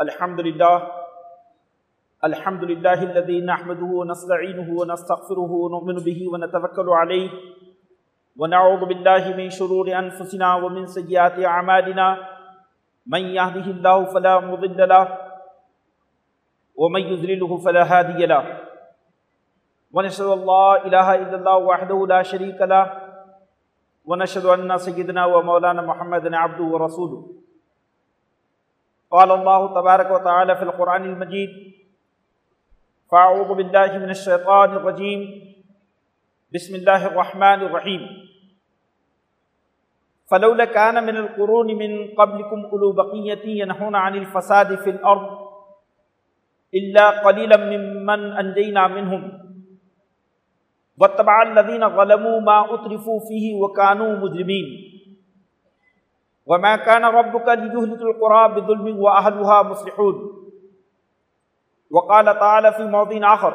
الحمد لله الذي نحمده ونستعينه ونستغفره ونؤمن به ونتوكل عليه ونعوذ بالله من شرور أنفسنا ومن سيئات أعمالنا من يهده الله فلا مضل له ومن يضلله فلا هادي له ونشهد أن لا إله إلا الله وحده لا شريك له ونشهد أن سيدنا ومولانا محمدا عبده ورسوله. قال الله تبارك وتعالى في القرآن المجيد: فأعوذ بالله من الشيطان الرجيم بسم الله الرحمن الرحيم فلولا كان من القرون من قبلكم أولو بقية ينهون عن الفساد في الأرض إلا قليلا ممن أنجينا منهم واتبع الذين ظلموا ما أترفوا فيه وكانوا مجرمين وما كان ربك ليهلك القرى بظلم وأهلها مصلحون. وقال تعالى في موضع آخر: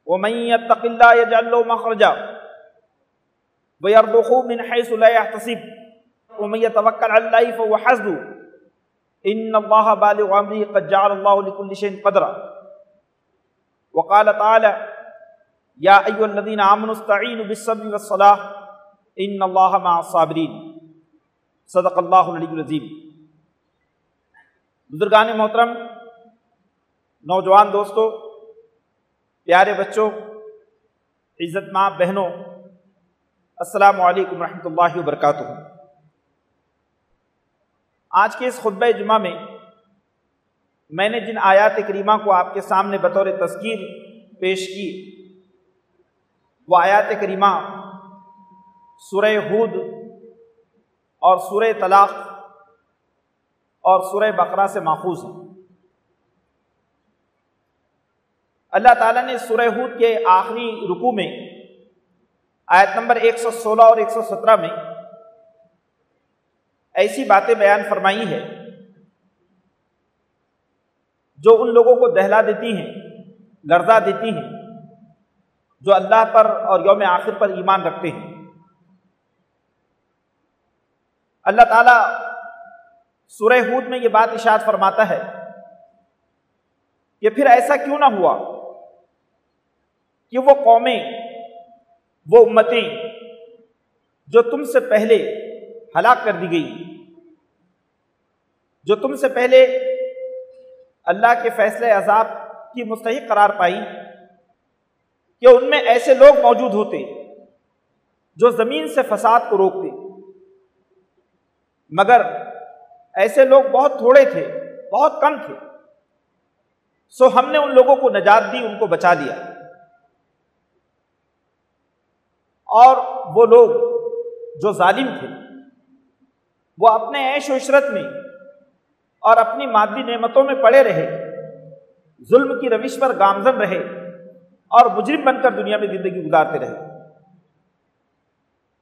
ومن يتق الله يجعل له مخرجا ويرزقه من حيث لا يحتسب ومن يتوكل على الله فهو حسبه إن الله بالغ أمره قد جعل الله لكل شيء قدرا. وقال تعالى: يا أيها الذين آمنوا استعينوا بالصبر والصلاة إن الله مع الصابرين. صدق اللہ العلی العظیم. بزرگان محترم، نوجوان دوستو، پیارے بچوں، عزت مآب بہنوں، السلام علیکم ورحمۃ اللہ وبرکاتہ. آج کے اس خطبہ جمعہ میں نے جن آیات کریمہ کو آپ کے سامنے بطور تذکیر پیش کی، وہ آیات کریمہ سورہ ہود اور سورہ طلاق اور سورہ بقرہ سے ماخوذ ہیں. اللہ تعالیٰ نے سورہ ہود کے آخری رکوع میں آیت نمبر 116 اور 117 میں ایسی باتیں بیان فرمائی ہے جو ان لوگوں کو دہلا دیتی ہیں، لرزا دیتی ہیں جو اللہ پر اور یوم آخر پر ایمان رکھتے ہیں. اللہ تعالیٰ سورہ ہود میں یہ بات ارشاد فرماتا ہے کہ پھر ایسا کیوں نہ ہوا کہ وہ قومیں، وہ امتیں جو تم سے پہلے ہلاک کر دی گئی، جو تم سے پہلے اللہ کے فیصلے عذاب کی مستحق قرار پائی، کہ ان میں ایسے لوگ موجود ہوتے جو زمین سے فساد کو روکتے، مگر ایسے لوگ بہت تھوڑے تھے، بہت کم تھے. سو ہم نے ان لوگوں کو نجات دی، ان کو بچا لیا. اور وہ لوگ جو ظالم تھے وہ اپنے عیش و عشرت میں اور اپنی مادی نعمتوں میں پڑے رہے، ظلم کی روش پر گامزن رہے اور مجرم بن کر دنیا میں زندگی گزارتے رہے.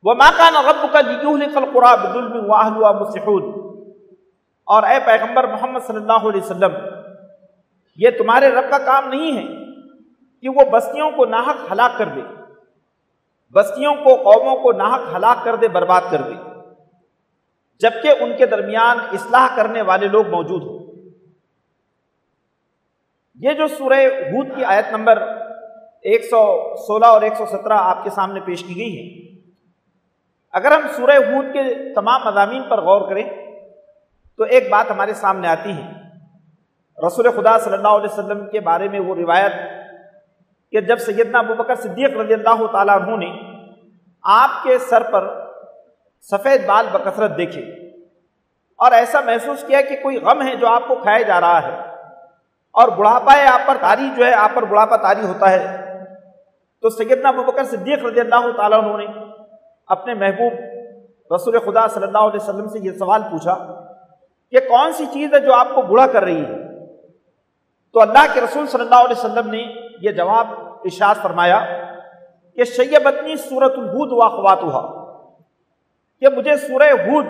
وَمَا كَانَ رَبُّكَ لِيُهْلِكَ الْقُرَىٰ بِظُلْمٍ وَأَهْلُهَا مُصْلِحُونَ. اور اے پیغمبر محمد صلی اللہ علیہ وسلم، یہ تمہارے رب کا کام نہیں ہے کہ وہ بستیوں کو ناحق ہلاک کر دے، بستیوں کو، قوموں کو ناحق ہلاک کر دے، برباد کر دے، جبکہ ان کے درمیان اصلاح کرنے والے لوگ موجود ہوں. یہ جو سورہ ہود کی آیت نمبر 116 اور 117 آپ کے سامنے پیش کی گئی ہے، اگر ہم سورہ ہود کے تمام مضامین پر غور کریں تو ایک بات ہمارے سامنے آتی ہے. رسول خدا صلی اللہ علیہ وسلم کے بارے میں وہ روایت کہ جب سیدنا ابوبکر صدیق رضی اللہ تعالیٰ عنہ نے آپ کے سر پر سفید بال بکثرت دیکھے اور ایسا محسوس کیا کہ کوئی غم ہے جو آپ کو کھایا جا رہا ہے، اور بڑھاپا ہے آپ پر طاری، جو ہے آپ پر بڑھاپا طاری ہوتا ہے، تو سیدنا ابوبکر صدیق رضی اللہ تعالیٰ عنہ نے اپنے محبوب رسول خدا صلی اللہ علیہ وسلم سے یہ سوال پوچھا کہ کون سی چیز ہے جو آپ کو بوڑھا کر رہی ہے؟ تو اللہ کے رسول صلی اللہ علیہ وسلم نے یہ جواب ارشاد فرمایا کہ شیبتنی سورۃ الہود واخواتھا، کہ مجھے سورہ ہود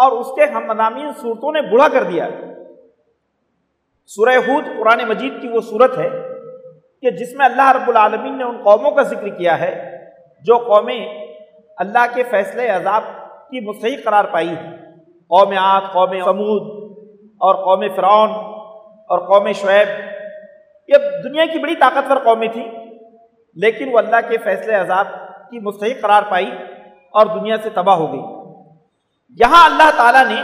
اور اس کے ہم مضامین صورتوں نے بوڑھا کر دیا. سورہ ہود قرآن مجید کی وہ صورت ہے کہ جس میں اللہ رب العالمین نے ان قوموں کا ذکر کیا ہے جو قومیں اللہ کے فیصلے عذاب کی مستحق قرار پائی ہیں. قوم عاد، قوم سمود، اور قوم فرعون اور قوم شعیب، یہ دنیا کی بڑی طاقتور قومیں تھیں، لیکن وہ اللہ کے فیصلے عذاب کی مستحق قرار پائی اور دنیا سے تباہ ہو گئی۔ یہاں اللہ تعالیٰ نے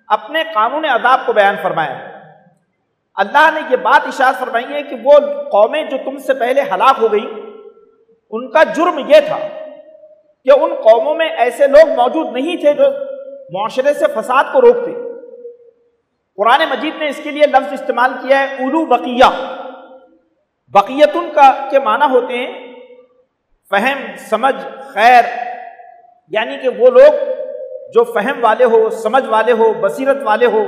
اپنے قانون عذاب کو بیان فرمایا۔ اللہ نے یہ بات ارشاد فرمائی ہے کہ وہ قومیں جو تم سے پہلے ہلاک ہو گئیں، ان کا جرم یہ تھا کہ ان قوموں میں ایسے لوگ موجود نہیں تھے جو معاشرے سے فساد کو روکتے۔ قرآن مجید نے اس کے لیے لفظ استعمال کیا ہے اولو بقیہ۔ بقیتن کے معنی ہوتے ہیں فہم، سمجھ، خیر، یعنی کہ وہ لوگ جو فہم والے ہو، سمجھ والے ہو، بصیرت والے ہو،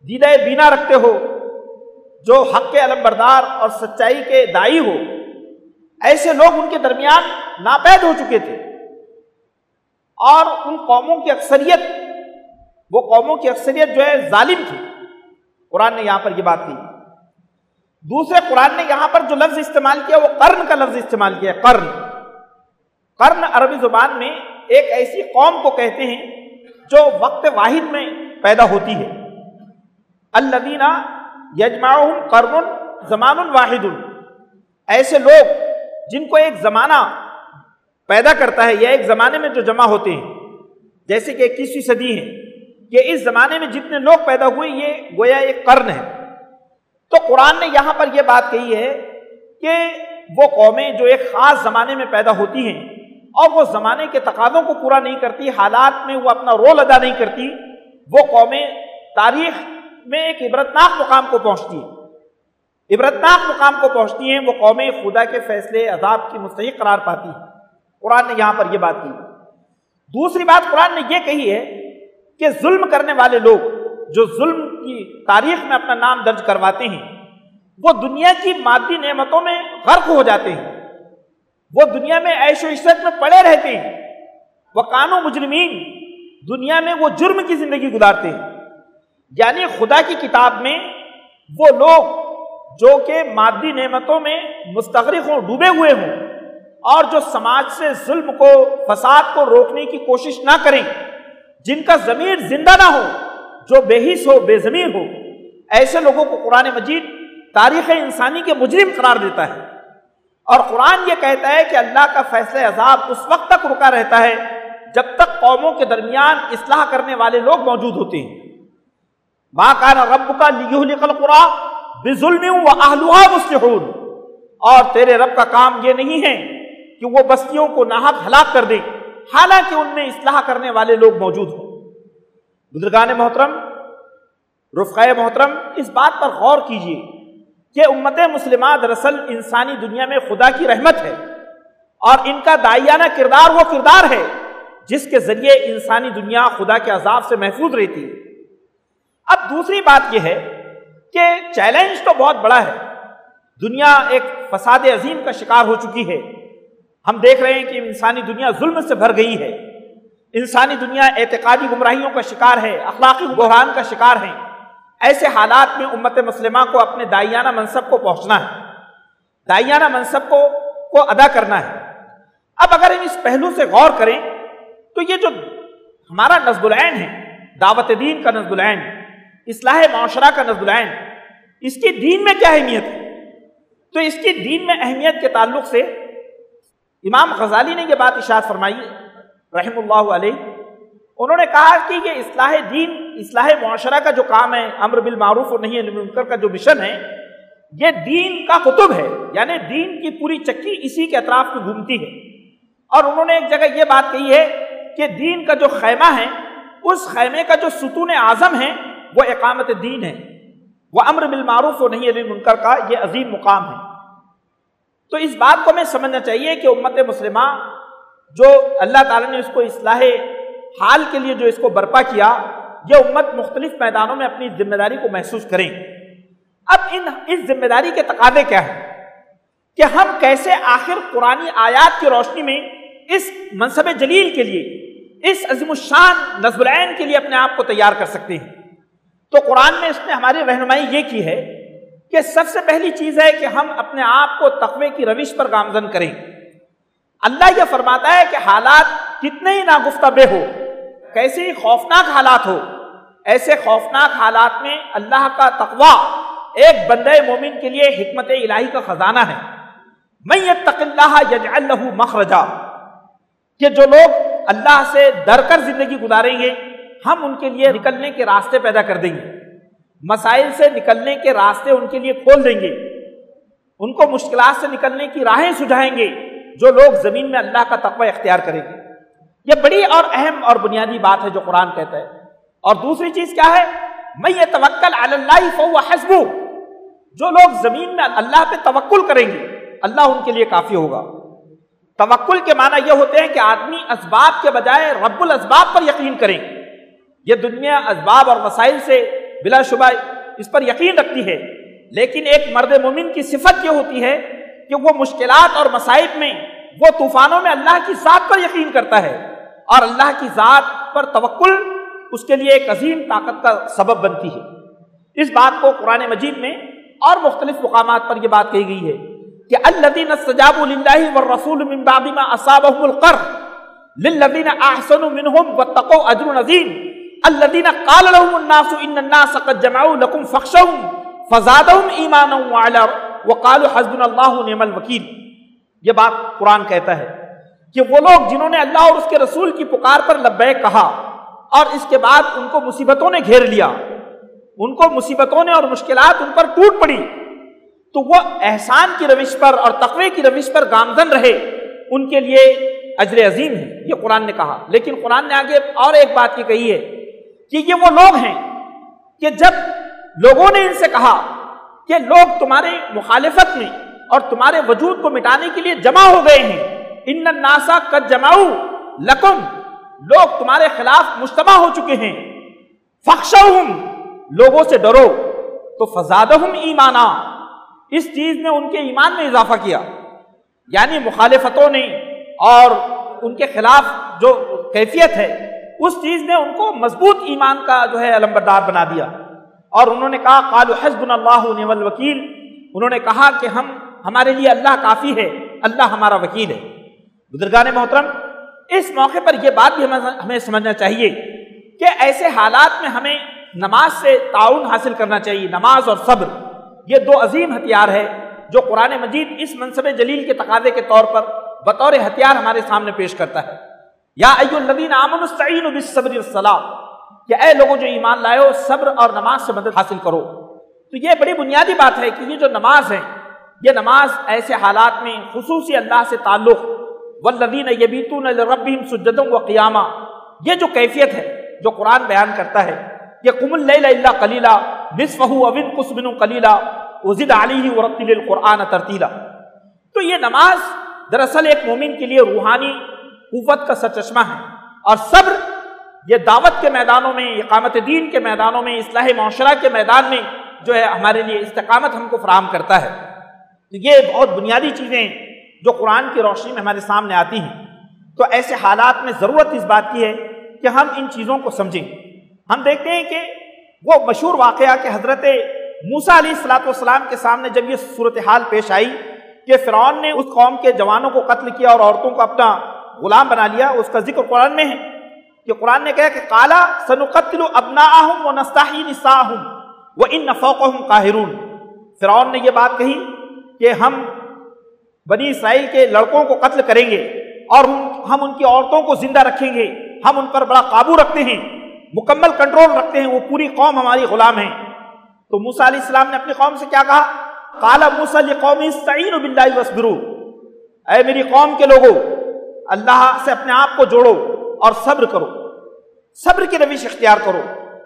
دیدہ بینا رکھتے ہو، جو حق کے علمبردار اور سچائی کے داعی ہو، ایسے لوگ ان کے درمیان ناپید ہو چکے تھے۔ اور ان قوموں کی اکثریت، وہ قوموں کی اکثریت جو ہے ظالم تھی۔ قرآن نے یہاں پر یہ بات کی۔ دوسرے قرآن نے یہاں پر جو لفظ استعمال کیا وہ قرن کا لفظ استعمال کیا ہے۔ قرن، قرن عربی زبان میں ایک ایسی قوم کو کہتے ہیں جو وقت واحد میں پیدا ہوتی ہے۔ الذین یجمعہم قرن زمان واحد، ایسے لوگ جن کو ایک زمانہ پیدا کرتا ہے یا ایک زمانے میں جو جمع ہوتے ہیں، جیسے کہ 21ویں صدی ہے کہ اس زمانے میں جتنے لوگ پیدا ہوئے یہ گویا ایک قرن ہے۔ تو قرآن نے یہاں پر یہ بات کہی ہے کہ وہ قومیں جو ایک خاص زمانے میں پیدا ہوتی ہیں اور وہ زمانے کے تقاضوں کو پورا نہیں کرتی، حالات میں وہ اپنا رول ادا نہیں کرتی، وہ قومیں تاریخ میں ایک عبرتناک مقام کو پہنچتی ہیں، عبرتناک مقام کو پہنچتی ہیں، وہ قومیں خدا کے فیصلے عذاب کی مستحق قرار پاتی ہیں۔ قرآن نے یہاں پر یہ بات کی۔ دوسری بات قرآن نے یہ کہی ہے کہ ظلم کرنے والے لوگ جو ظلم کی تاریخ میں اپنا نام درج کرواتے ہیں، وہ دنیا کی مادی نعمتوں میں غرق ہو جاتے ہیں، وہ دنیا میں عیش و عشرت میں پڑے رہتے ہیں، وَكَانُوا مُجْرِمِينَ، دنیا میں وہ جرم کی زندگی گزارتے ہیں۔ یعنی خدا کی کتاب میں وہ لوگ جو کہ مادی نعمتوں میں مستغرق ہوں، ڈوبے ہوئے ہوں، اور جو سماج سے ظلم کو، فساد کو روکنے کی کوشش نہ کریں، جن کا ضمیر زندہ نہ ہو، جو بے حس ہو، بے ضمیر ہو، ایسے لوگوں کو قرآن مجید تاریخ انسانی کے مجرم قرار دیتا ہے۔ اور قرآن یہ کہتا ہے کہ اللہ کا فیصلہ عذاب اس وقت تک رکا رہتا ہے جب تک قوموں کے درمیان اصلاح کرنے والے لوگ موجود ہوتے ہیں۔ مَا كَانَ رَبُّكَ لِيُهْلِكَ الْقُرَىٰ بِظُلْمٍ وَأَهْلُهَا مُصْلِحُونَ، اور تیرے رب کا کام یہ نہیں ہے کہ وہ بستیوں کو ناحق ہلاک کر دے حالانکہ ان میں اصلاح کرنے والے لوگ موجود ہوں۔ بزرگان محترم، رفقائے محترم، اس بات پر غور کیجیے کہ امت مسلمہ دراصل انسانی دنیا میں خدا کی رحمت ہے، اور ان کا داعیانہ کردار وہ کردار ہے جس کے ذریعے انسانی دنیا خدا کے عذاب سے محفوظ رہتی ہے۔ اب دوسری بات یہ ہے کہ چیلنج تو بہت بڑا ہے، دنیا ایک فساد عظیم کا شکار ہو چکی ہے۔ ہم دیکھ رہے ہیں کہ انسانی دنیا ظلم سے بھر گئی ہے، انسانی دنیا اعتقادی گمراہیوں کا شکار ہے، اخلاقی بحران کا شکار ہے۔ ایسے حالات میں امت مسلمہ کو اپنے داعیانہ منصب کو پہنچنا ہے، داعیانہ منصب کو ادا کرنا ہے۔ اب اگر ہم اس پہلو سے غور کریں تو یہ جو ہمارا نصب العین ہے، دعوت دین کا نصب العین، اصلاح معاشرہ کا نصب العین، اس کی دین میں کیا اہمیت ہے؟ تو اس کی دین میں اہمیت کے تعلق سے امام غزالی نے یہ بات ارشاد فرمائی رحم اللہ علیہ۔ انہوں نے کہا کہ یہ اصلاح دین، اصلاح معاشرہ کا جو کام ہے، امر بالمعروف اور نہی عن المنکر کا جو مشن ہے، یہ دین کا قطب ہے، یعنی دین کی پوری چکی اسی کے اطراف میں گھومتی ہے۔ اور انہوں نے ایک جگہ یہ بات کہی ہے کہ دین کا جو خیمہ ہے، اس خیمے کا جو ستون اعظم ہے وہ اقامت دین ہے، وہ امر بالمعروف اور نہی عن المنکر کا یہ عظیم مقام ہے۔ تو اس بات کو ہمیں سمجھنا چاہیے کہ امت مسلمہ جو اللہ تعالیٰ نے اس کو اصلاح حال کے لیے جو اس کو برپا کیا، یہ امت مختلف میدانوں میں اپنی ذمہ داری کو محسوس کریں۔ اب اس ذمہ داری کے تقاضے کیا ہیں کہ ہم کیسے آخر قرآنی آیات کی روشنی میں اس منصب جلیل کے لیے، اس عظیم الشان نصب العین کے لیے اپنے آپ کو تیار کر سکتے ہیں۔ تو قرآن میں اس نے ہماری رہنمائی یہ کی ہے کہ سب سے پہلی چیز ہے کہ ہم اپنے آپ کو تقوی کی روش پر گامزن کریں۔ اللہ یہ فرماتا ہے کہ حالات کتنے ہی ناگفتہ بے ہو، کیسے ہی خوفناک حالات ہو، ایسے خوفناک حالات میں اللہ کا تقوی ایک بندے مومن کے لیے حکمت الہی کا خزانہ ہے۔ من یتق اللہ یجعل لہ مخرجا، کہ جو لوگ اللہ سے ڈر کر زندگی گزاریں گے ہم ان کے لیے نکلنے کے راستے پیدا کر دیں گے، مسائل سے نکلنے کے راستے ان کے لیے کھول دیں گے، ان کو مشکلات سے نکلنے کی راہیں سجھائیں گے جو لوگ زمین میں اللہ کا تقوی اختیار کریں گے۔ یہ بڑی اور اہم اور بنیادی بات ہے جو قرآن کہتا ہے۔ اور دوسری چیز کیا ہے؟ من یتوکل علی اللہ فہو حسبہ، جو لوگ زمین میں اللہ پہ توکل کریں گے اللہ ان کے لیے کافی ہوگا۔ توکل کے معنی یہ ہوتے ہیں کہ آدمی اسباب کے بجائے رب الاسباب پر یقین کریں۔ یہ دنیا اسباب اور وسائل سے بلا شبہ اس پر یقین رکھتی ہے، لیکن ایک مرد مومن کی صفت یہ ہوتی ہے کہ وہ مشکلات اور مصائب میں، وہ طوفانوں میں اللہ کی ذات پر یقین کرتا ہے، اور اللہ کی ذات پر توکل اس کے لیے ایک عظیم طاقت کا سبب بنتی ہے۔ اس بات کو قرآن مجید میں اور مختلف مقامات پر یہ بات کہی گئی ہے کہ الذین استجابوا للہ والرسول من بعد ما اصابهم القرح للذین احسنوا منهم واتقوا اجر عظیم الذین قال لهم الناس ان الناس قد جمعوا لكم فاخشوهم فزادهم ایمانا وقالوا حسبنا اللہ ونعم الوکیل۔ یہ بات قرآن کہتا ہے کہ وہ لوگ جنہوں نے اللہ اور اس کے رسول کی پکار پر لبیک کہا اور اس کے بعد ان کو مصیبتوں نے گھیر لیا، ان کو مصیبتوں نے اور مشکلات ان پر ٹوٹ پڑی، تو وہ احسان کی روش پر اور تقوی کی روش پر گامزن رہے، ان کے لیے اجر عظیم ہے، یہ قرآن نے کہا۔ لیکن قرآن نے آگے اور ایک بات یہ کہی ہے کہ یہ وہ لوگ ہیں کہ جب لوگوں نے ان سے کہا کہ لوگ تمہارے مخالفت میں اور تمہارے وجود کو مٹانے کے لیے جمع ہو گئے ہیں، ان الناس قد جمعوا لکم، لوگ تمہارے خلاف مجتمع ہو چکے ہیں، فخشوہم، لوگوں سے ڈرو، تو فزادہم ایمانا، اس چیز نے ان کے ایمان میں اضافہ کیا، یعنی مخالفتوں نے اور ان کے خلاف جو کیفیت ہے اس چیز نے ان کو مضبوط ایمان کا جو ہے علمبردار بنا دیا، اور انہوں نے کہا قالوا حسبنا اللہ ونعم الوکیل، انہوں نے کہا کہ ہمارے لیے اللہ کافی ہے، اللہ ہمارا وکیل ہے۔ بزرگان محترم، اس موقع پر یہ بات بھی ہمیں سمجھنا چاہیے کہ ایسے حالات میں ہمیں نماز سے تعاون حاصل کرنا چاہیے۔ نماز اور صبر یہ دو عظیم ہتھیار ہے جو قرآن مجید اس منصب جلیل کے تقاضے کے طور پر بطور ہتھیار ہمارے سامنے پیش کرتا ہے۔ یا ایھا الذین آمنوا استعینوا بالصبر والصلاۃ، کہ اے لوگوں جو ایمان لائے ہو صبر اور نماز سے مدد حاصل کرو۔ تو یہ بڑی بنیادی بات ہے کہ یہ جو نماز ہے، یہ نماز ایسے حالات میں خصوصی اللہ سے تعلق، والذین یبیتون لربہم سجدا وقیاما، یہ جو کیفیت ہے جو قرآن بیان کرتا ہے کہ قم اللیل الا قلیلا نصفہ او انقص منہ قلیلا وزد علیہ ورتل القرآن ترتیلا۔ تو یہ نماز دراصل ایک مومن کے لیے روحانی قوت کا سرچشمہ ہے، اور صبر یہ دعوت کے میدانوں میں، اقامت دین کے میدانوں میں، اصلاح معاشرہ کے میدان میں جو ہے ہمارے لیے استقامت ہم کو فراہم کرتا ہے۔ تو یہ بہت بنیادی چیزیں جو قرآن کی روشنی میں ہمارے سامنے آتی ہیں۔ تو ایسے حالات میں ضرورت اس بات کی ہے کہ ہم ان چیزوں کو سمجھیں۔ ہم دیکھتے ہیں کہ وہ مشہور واقعہ کہ حضرت موسیٰ علیہ السلام کے سامنے جب یہ صورتحال پیش آئی کہ فرعون نے اس قوم کے جوانوں کو قتل کیا اور عورتوں کو اپنا غلام بنا لیا، اس کا ذکر قرآن میں ہے کہ قرآن نے کہا کہ قالا سنقتل ابناءہم ونستحیی نساءہم وان فوقہم قاہرون۔ فرعون نے یہ بات کہی کہ ہم بنی اسرائیل کے لڑکوں کو قتل کریں گے اور ہم ان کی عورتوں کو زندہ رکھیں گے، ہم ان پر بڑا قابو رکھتے ہیں، مکمل کنٹرول رکھتے ہیں، وہ پوری قوم ہماری غلام ہیں۔ تو موسیٰ علیہ السلام نے اپنی قوم سے کیا کہا؟ قال موسیٰ لقومہ استعینوا باللہ واصبروا، اے میری قوم کے لوگوں، اللہ سے اپنے آپ کو جوڑو اور صبر کرو، صبر کی روش اختیار کرو،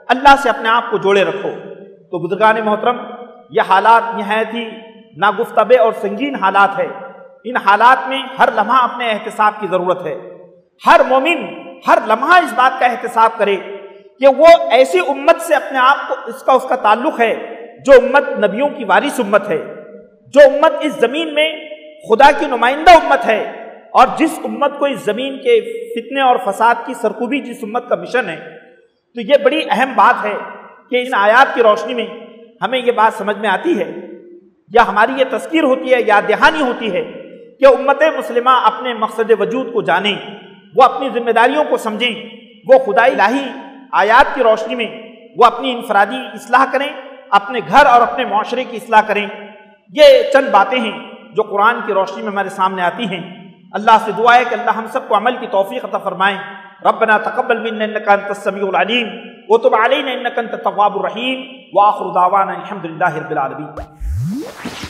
اللہ سے اپنے آپ کو جوڑے رکھو۔ تو بزرگان محترم، یہ حالات نہایت ہی ناگفتبے اور سنگین حالات ہے۔ ان حالات میں ہر لمحہ اپنے احتساب کی ضرورت ہے۔ ہر مومن ہر لمحہ اس بات کا احتساب کرے کہ وہ ایسی امت سے اپنے آپ کو اس کا تعلق ہے جو امت نبیوں کی وارث امت ہے، جو امت اس زمین میں خدا کی نمائندہ امت ہے، اور جس امت کو اس زمین کے فتنے اور فساد کی سرکوبی جس امت کا مشن ہے۔ تو یہ بڑی اہم بات ہے کہ ان آیات کی روشنی میں ہمیں یہ بات سمجھ میں آتی ہے، یا ہماری یہ تذکیر ہوتی ہے، یاد دہانی ہوتی ہے کہ امت مسلمہ اپنے مقصد وجود کو جانیں، وہ اپنی ذمہ داریوں کو سمجھیں، وہ خدائی الہی آیات کی روشنی میں وہ اپنی انفرادی اصلاح کریں، اپنے گھر اور اپنے معاشرے کی اصلاح کریں۔ یہ چند باتیں ہیں جو قرآن کی روشنی میں ہمارے سامنے آتی ہیں۔ اللہ سے دعا ہے کہ اللہ ہم سب کو عمل کی توفیق عطا فرمائیں۔ ربنا تقبل منا انك انت السميع العليم وتب علينا انك انت التواب الرحيم واخر دعوانا الحمد لله رب العالمين۔